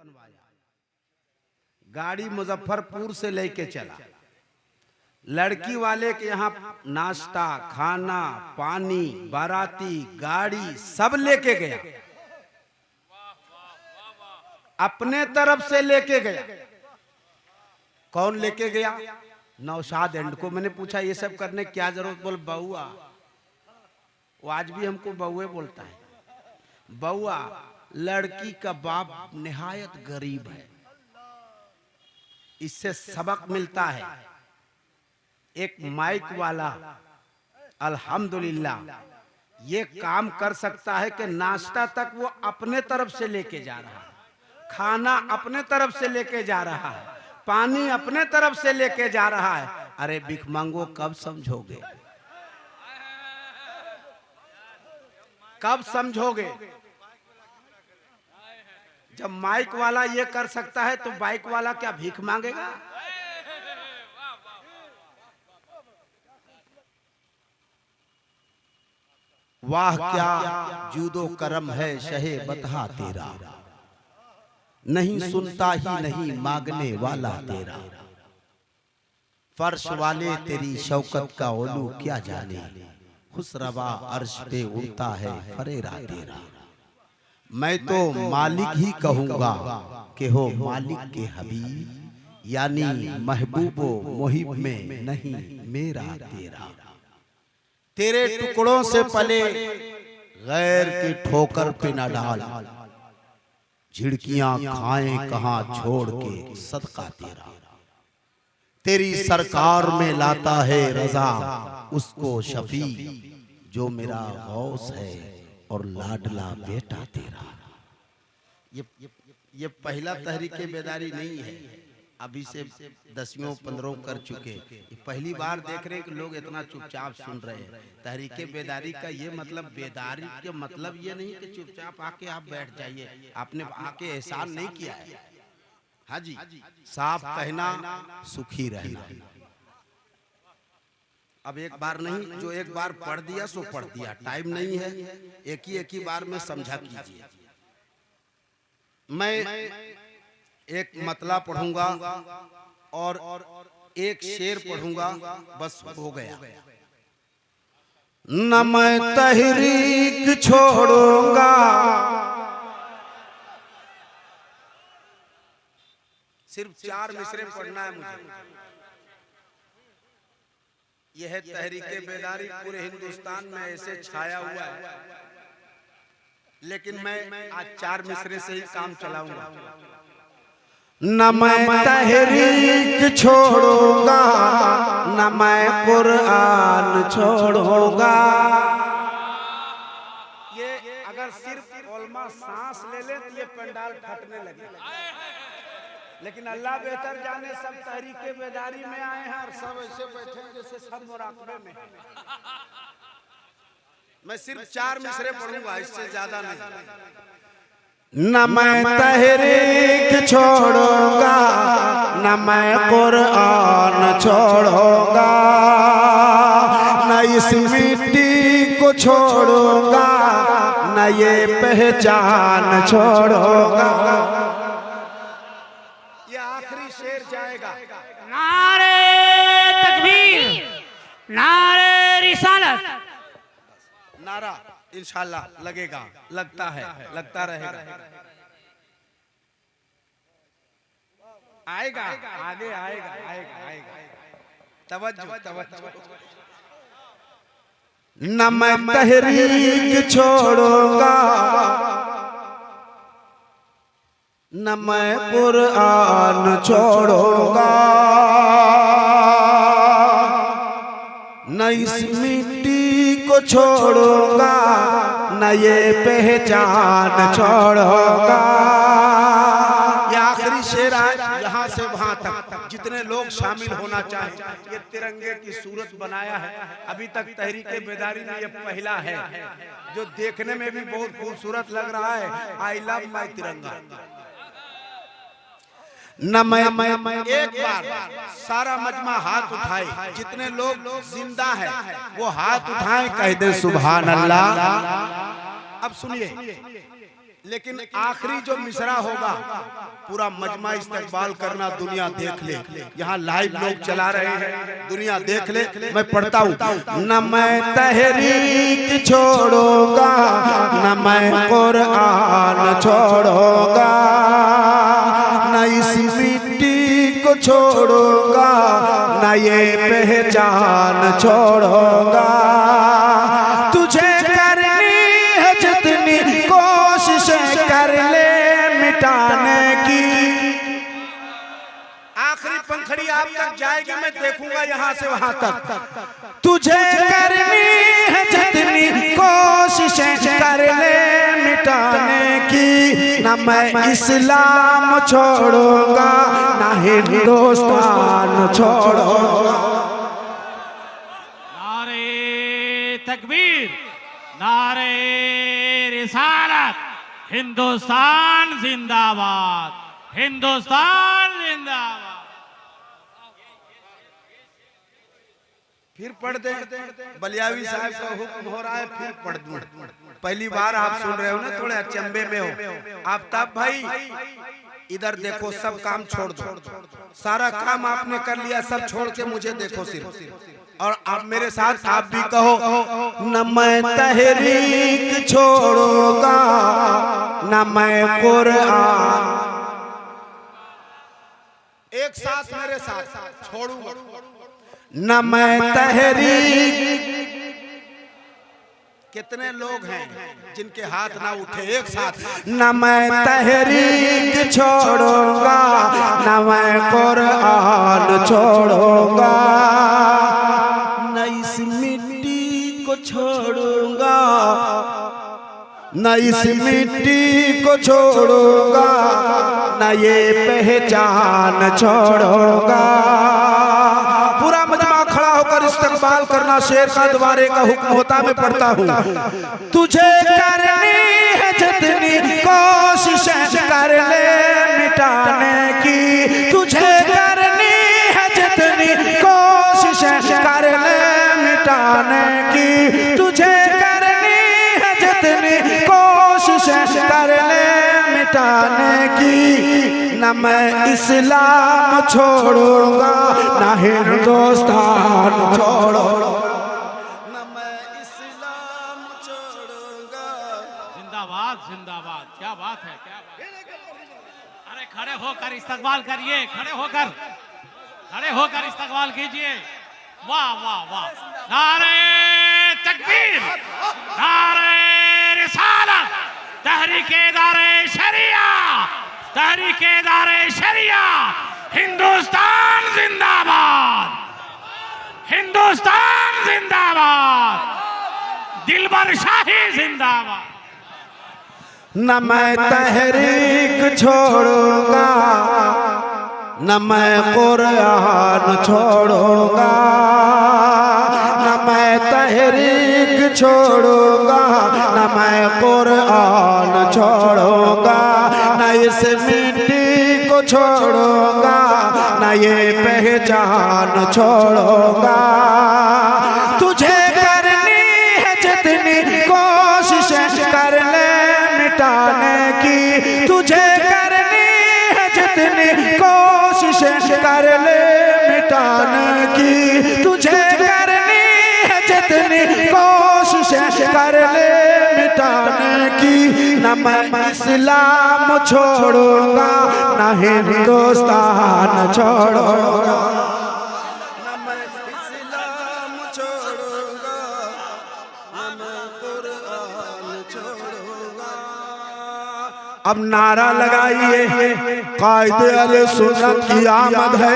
बनवाया, गाड़ी मुजफ्फरपुर से लेके चला, लड़की वाले के यहाँ नाश्ता खाना पानी बाराती गाड़ी सब लेके गया, अपने तरफ से लेके गया। कौन लेके गया? नौशाद एंड को। मैंने पूछा ये सब करने क्या जरूरत? बोल बउआ, वो आज भी हमको बउए बोलता है। बउआ, लड़की का बाप निहायत गरीब है, इससे सबक मिलता है। एक माइक वाला अल्हम्दुलिल्लाह ये काम कर सकता है कि नाश्ता तक वो अपने तरफ से लेके जा रहा है, खाना अपने तरफ से लेके जा रहा है, पानी अपने तरफ से लेके जा रहा है। अरे भिखमंगो, कब समझोगे? कब समझोगे? जब माइक वाला ये कर सकता है तो बाइक वाला क्या भीख मांगेगा? वाह क्या जूदो करम है शहे बतहा तेरा, नहीं सुनता ही नहीं मांगने वाला तेरा। फर्श वाले तेरी शौकत का ओलू क्या जाने, खुसरवा अर्श पे उड़ता है फरेरा तेरा। मैं तो मालिक ही कहूंगा कि हो मालिक के हबीब, यानी महबूबो मुहिब में नहीं मेरा तेरा। तेरे टुकड़ों से पले गैर की ठोकर पे न डाल, झिड़कियां खाएं कहां छोड़ के सदका तेरा। तेरी सरकार में लाता है रजा उसको शफी, जो मेरा गौस है और लाडला बेटा तेरा। ये पहला तहरीके बेदारी नहीं है, अभी से 10वीं 15वीं कर चुके। ये पहली बार देख रहे हैं कि लोग इतना चुपचाप सुन रहे हैं। तहरीके बेदारी का ये मतलब, बेदारी के मतलब ये नहीं कि चुपचाप आके आप बैठ जाइए, आपने आके एहसान नहीं किया है। हाँ जी, साफ कहना सुखी रहना। अब एक बार नहीं, जो एक बार पढ़ दिया सो पढ़ दिया, टाइम नहीं है, एक ही बार में समझा कीजिए। मैं एक मतला पढ़ूंगा और एक शेर पढ़ूंगा, बस हो गया। न मैं तहरीक छोड़ूंगा, सिर्फ 4 मिसरे पढ़ना है मुझे। यह तहरीके बेदारी पूरे हिंदुस्तान में ऐसे छाया हुआ है, लेकिन मैं आज 4 मिसरे से ही काम चलाऊंगा। न मैं तहरीक छोड़ूंगा, न मैं कुरान छोड़ूंगा। ये अगर सिर्फ उलमा सांस ले ले तो ये पंडाल फटने लगे, लेकिन अल्लाह बेहतर जाने, सब तहरीके बेदारी में आए हैं और सब ऐसे बैठे हैं जैसे सब मुराकबे में। मैं सिर्फ 4 मिसरे पढ़ूंगा, इससे ज्यादा नहीं। न मैं तहरीक छोड़ूंगा, न मैं कुरान छोड़ूंगा, न इस मिट्टी को छोड़ूंगा, न ये पहचान छोड़ूंगा। ये आखिरी शेर जाएगा। नारे तकबीर, नारे रिसालत। नारा इंशाल्लाह लगेगा, लगता है, लगता रहेगा, आएगा, आगे आएगा, आएगा, आएगा। तवज्जो, तवज्जो। न मैं तहरीक छोड़ूंगा, न मैं कुरान छोड़ूंगा, न इस मिट्टी को छोड़ूंगा, न ये पहचान छोड़ूंगा। ये आखिरी शेर है, यहाँ से वहाँ तक जितने लोग शामिल होना चाहें। ये तिरंगे की सूरत बनाया है, अभी तक तहरीके बेदारी में ये पहला है जो देखने में भी बहुत खूबसूरत लग रहा है। आई लव माई तिरंगा। न मैं एक बार सारा मजमा हाथ उठाए, जितने लोग जिंदा हैं वो हाथ उठाएं, कह दे सुभान अल्लाह। अब सुनिए, लेकिन आखिरी जो मिसरा होगा पूरा मजमा इस्तकबाल करना, दुनिया देख ले। यहाँ लाइव लोग चला रहे हैं, दुनिया देख ले। मैं पढ़ता हूँ। न मैं तहरीक छोड़ूंगा, न मैं कुरान छोड़ूंगा, न इस मिट्टी को छोड़ूंगा, न ये पहचान छोड़ूंगा। तुझे करनी है जितनी कोशिश कर ले मिटाने की। आखिरी पंखड़ी आप तक जाएगी, मैं देखूंगा यहाँ से वहां तक। तुझे करनी है जितनी कोशिश कर ले मिटाने की। ना मैं इस्लाम छोड़ूंगा, ना हिंदुस्तान छोड़ूंगा। नारे तकबीर, नारे रिसालत, हिंदुस्तान जिंदाबाद, हिंदुस्तान जिंदाबाद। फिर पढ़ दे। बलियावी साहब का हुक्म हो रहा है, फिर पढ़ दूं। पहली बार आप सुन रहे हो ना, थोड़े अचंबे में हो। आफ्ताब भाई इधर देखो, सब काम छोड़ दो। सारा काम आपने कर लिया, सब छोड़ के मुझे देखो सिर्फ। और आप मेरे साथ आप भी कहो, न मैं तहरीक छोड़ूंगा, न मैं कुरान। एक साथ मेरे साथ छोड़ूंगा। न मैं तहरीक। कितने लोग हैं जिनके हाथ ना उठे? एक साथ। न मैं तहरीक छोड़ूंगा, न मैं कुरान छोड़ूंगा, न इस मिट्टी को छोड़ूंगा, न इस मिट्टी को छोड़ूंगा, न ये पहचान छोड़ूंगा। पूरा मजमा खड़ा होकर इस्तकबाल करना। शेर का दोबारे का हुक्म होता, मैं पढ़ता हूँ। तुझे करनी है जितनी कोशिश कर ले मिटाने की। तुझे करनी है जितनी कोशिश कर ले मिटाने की। तुझे करनी है जितनी कोशिश कर ले मिटाने की। न मैं इस्लाम छोड़ूंगा, न हिंदुस्तान छोड़ूंगा, न मैं इस्लाम छोड़ूंगा। जिंदाबाद जिंदाबाद। क्या बात है, क्या बात है। अरे खड़े होकर इस्तकबाल करिए, खड़े होकर, खड़े होकर इस्तकबाल कीजिए। वाह वाह वाह। नारे तकबीर, नारे रिसालत, तहरीके-ए-दारे शरिया, तहरीके-ए-दारे शरिया, हिंदुस्तान जिंदाबाद, हिंदुस्तान जिंदाबाद, दिलबर शाही जिंदाबाद। न मैं तहरीक छोड़ूंगा, न मैं कुरान छोड़ूंगा, न मैं तहरीक छोड़ूंगा, न मैं कुरान छोड़ूंगा, न इस मिट्टी को छोड़ूंगा, न ये पहचान छोड़ूंगा। तुझे करनी है जितनी कोशिश कर ले मिटाने की। तुझे करनी है जितनी कोशिश कर ले मिटाने की। तुझे करनी है जितनी कोशिश कर ले मिटाने की। न मैं इस्लाम छोड़ूंगा, न हिंदुस्तान छोड़ूंगा, न मैं इस्लाम छोड़ूंगा, न मैं कुरान छोड़ूंगा। अब नारा लगाइए, कायदे अहले सुन्नत की आमद है।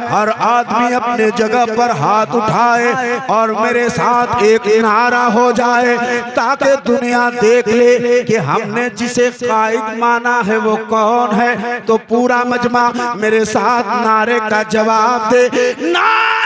हर आदमी अपने जगह पर हाथ उठाए और मेरे साथ एक नारा हो जाए, ताकि दुनिया देख ले कि हमने जिसे कायद माना है वो कौन है। तो पूरा मजमा मेरे साथ नारे का जवाब दे। नारा